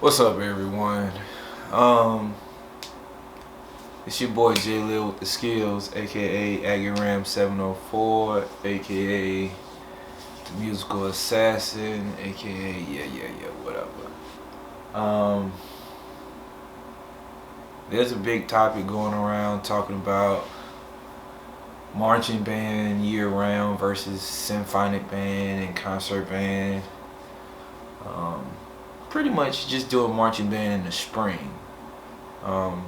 What's up, everyone? Um, it's your boy J Lil with the skills, aka Aggie 704, aka the musical assassin, aka whatever. Um, there's a big topic going around talking about marching band year round versus symphonic band and concert band. Um, Pretty much just doing marching band in the spring. Um,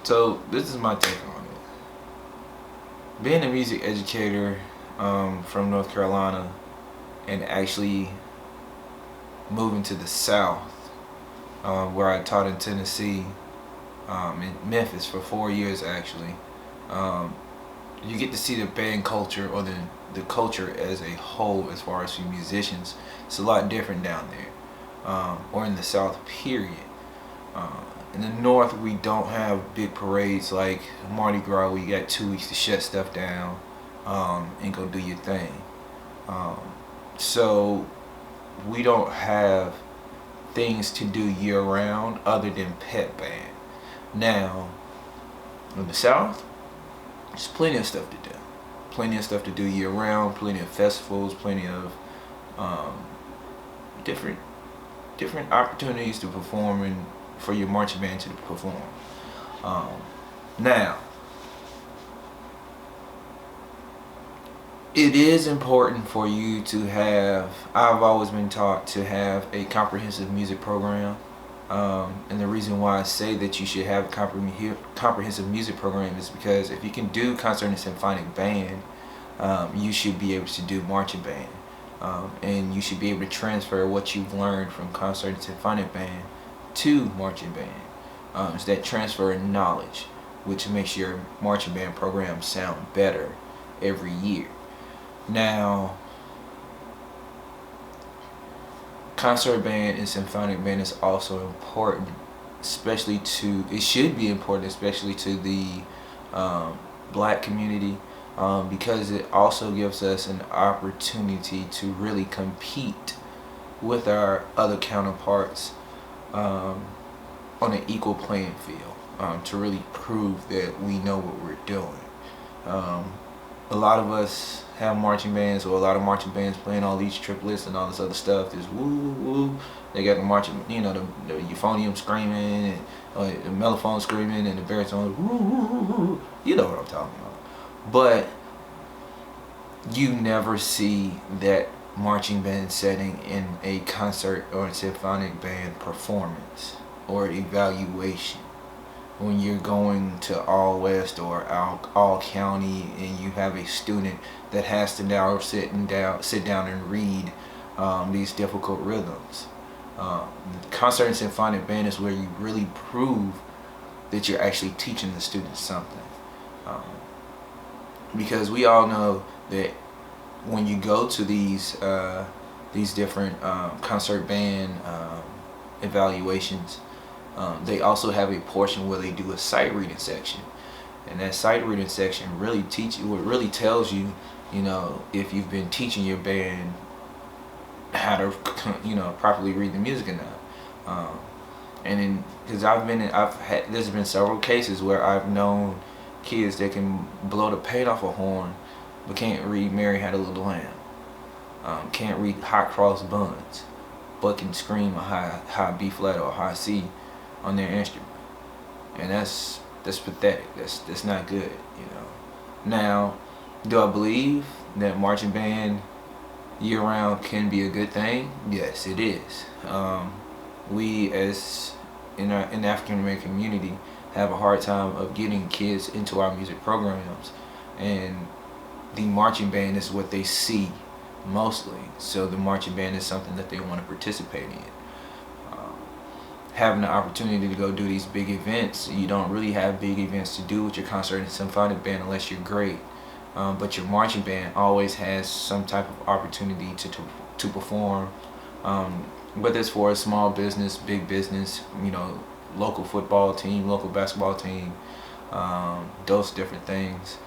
So this is my take on it. Being a music educator from North Carolina and actually moving to the South, where I taught in Tennessee, in Memphis for 4 years actually, you get to see the band culture or the culture as a whole as far as for musicians. It's a lot different down there, or in the South period. In the North, we don't have big parades like Mardi Gras, where you got 2 weeks to shut stuff down and go do your thing. So we don't have things to do year round other than pep band. Now, in the South, there's plenty of stuff to do. Plenty of stuff to do year round, plenty of festivals, plenty of different opportunities to perform and for your marching band to perform. Now, it is important for you to have, I've always been taught to have a comprehensive music program. And the reason why I say that you should have a comprehensive music program is because if you can do concert and symphonic band, you should be able to do marching band. And you should be able to transfer what you've learned from concert and symphonic band to marching band. It's that transfer of knowledge which makes your marching band program sound better every year. Now, concert band and symphonic band is also important, it should be important especially to the black community, because it also gives us an opportunity to really compete with our other counterparts on an equal playing field, to really prove that we know what we're doing. A lot of us have marching bands, or a lot of marching bands playing all these triplets and all this other stuff. This woo woo. They got the marching, the euphonium screaming, and the mellophone screaming, and the baritone woo woo woo. You know what I'm talking about. But you never see that marching band setting in a concert or a symphonic band performance or evaluation. When you're going to all West or all county and you have a student that has to now sit down and read these difficult rhythms. Concert and symphonic band is where you really prove that you're actually teaching the students something. Because we all know that when you go to these different concert band evaluations, they also have a portion where they do a sight reading section, and that sight reading section really tells you, if you've been teaching your band how to, properly read the music or not. And because there's been several cases where I've known kids that can blow the paint off a horn, but can't read Mary Had a Little Lamb. Can't read Hot Cross Buns, but can scream a high B flat or high C on their instrument, and that's pathetic. That's not good. Now, do I believe that marching band year round can be a good thing? Yes, it is. We as in the African American community have a hard time of getting kids into our music programs, and the marching band is what they see mostly. So the marching band is something that they want to participate in. Having the opportunity to go do these big events, you don't really have big events to do with your concert and symphonic band unless you're great. But your marching band always has some type of opportunity to perform. Whether it's for a small business, big business, local football team, local basketball team, those different things.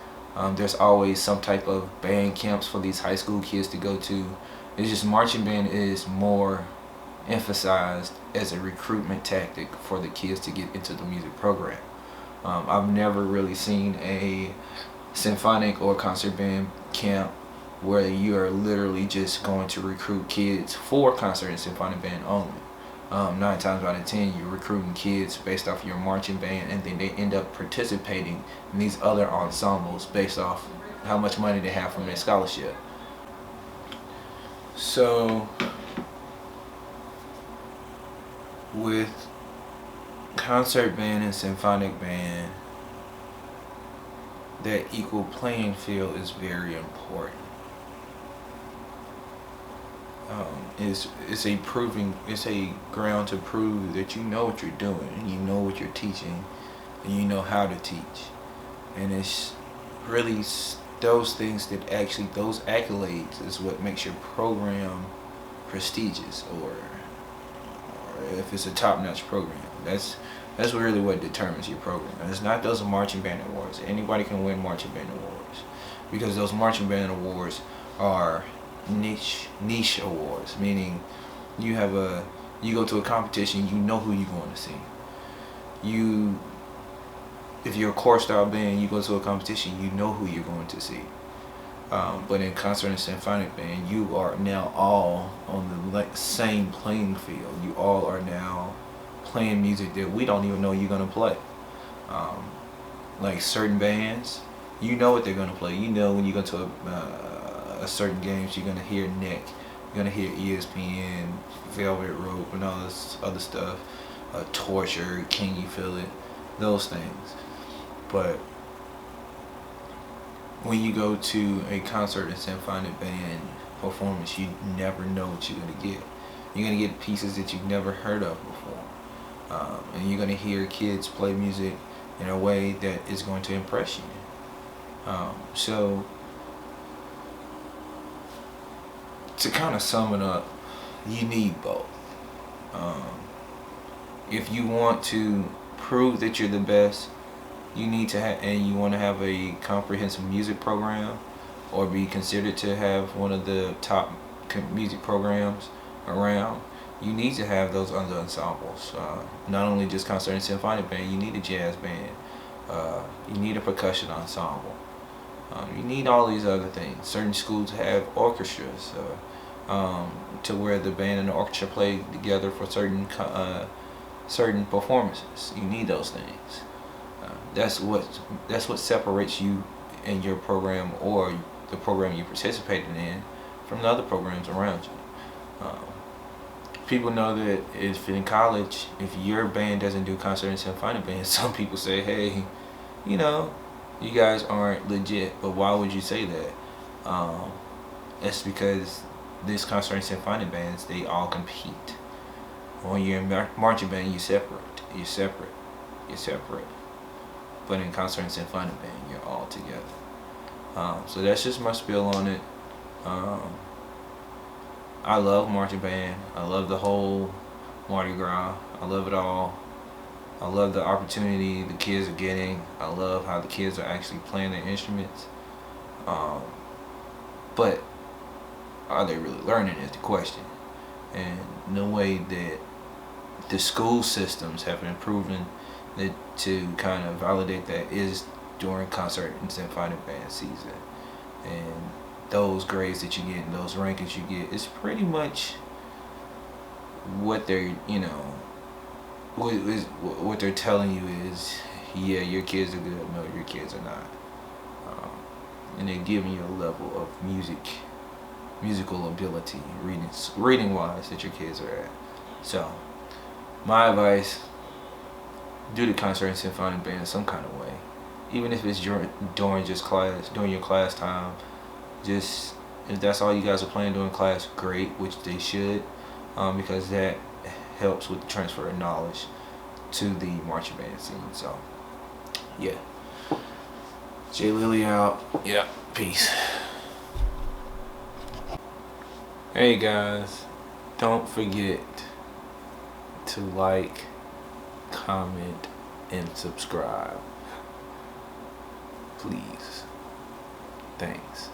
There's always some type of band camps for these high school kids to go to. It's just marching band is more emphasized as a recruitment tactic for the kids to get into the music program. I've never really seen a symphonic or concert band camp where you are literally just going to recruit kids for concert and symphonic band only. 9 times out of 10, you're recruiting kids based off your marching band, and then they end up participating in these other ensembles based off how much money they have from their scholarship. So with concert band and symphonic band, that equal playing field is very important. It's a ground to prove that you know what you're doing, and you know what you're teaching, and you know how to teach. And it's really those things that actually, those accolades is what makes your program prestigious, or if it's a top-notch program. That's really what determines your program. And it's not those marching band awards. Anybody can win marching band awards, because those marching band awards are niche awards, meaning you go to a competition, you know who you're going to see. If you're a chorus style band, you go to a competition, you know who you're going to see. But in concert and symphonic band, you are now all on the same playing field. You all are now playing music that we don't even know you're going to play. Like certain bands, you know what they're going to play. You know when you go to a certain games, you're going to hear Nick, you're going to hear ESPN, Velvet Rope, and all this other stuff. Torture, Can You Feel It? Those things. But when you go to a concert and symphonic band performance, you never know what you're going to get. You're going to get pieces that you've never heard of before. And you're going to hear kids play music in a way that is going to impress you. So, to kind of sum it up, you need both. If you want to prove that you're the best, you need to and you want to have a comprehensive music program, or be considered to have one of the top music programs around, you need to have those other ensembles. Not only just concert and symphonic band, you need a jazz band, you need a percussion ensemble, you need all these other things. Certain schools have orchestras, to where the band and the orchestra play together for certain performances. You need those things. That's what separates you and your program, or the program you participated in, from the other programs around you. People know that if in college, if your band doesn't do concert and symphonic band, some people say, hey, you guys aren't legit. But why would you say that? That's because this concert and symphonic bands, they all compete. When you're in marching band, you're separate. But in concert and symphonic band, you're all together. So that's just my spiel on it. I love marching band. I love the whole Mardi Gras. I love it all. I love the opportunity the kids are getting. I love how the kids are actually playing their instruments. But are they really learning is the question. And the way that the school systems have been proven that to kind of validate that is during concert and symphonic band season. And those grades that you get and those rankings you get is pretty much what they're, what they're telling you is, yeah, your kids are good, no, your kids are not. And they're giving you a level of musical ability, reading wise, that your kids are at. So, my advice, do the concert and symphonic band some kind of way. Even if it's during your class time. Just, if that's all you guys are playing during class, great, which they should, because that helps with the transfer of knowledge to the marching band scene. So, yeah. Jay Lilly out. Yeah, peace. Hey guys, don't forget to like, comment, and subscribe. Please. Thanks.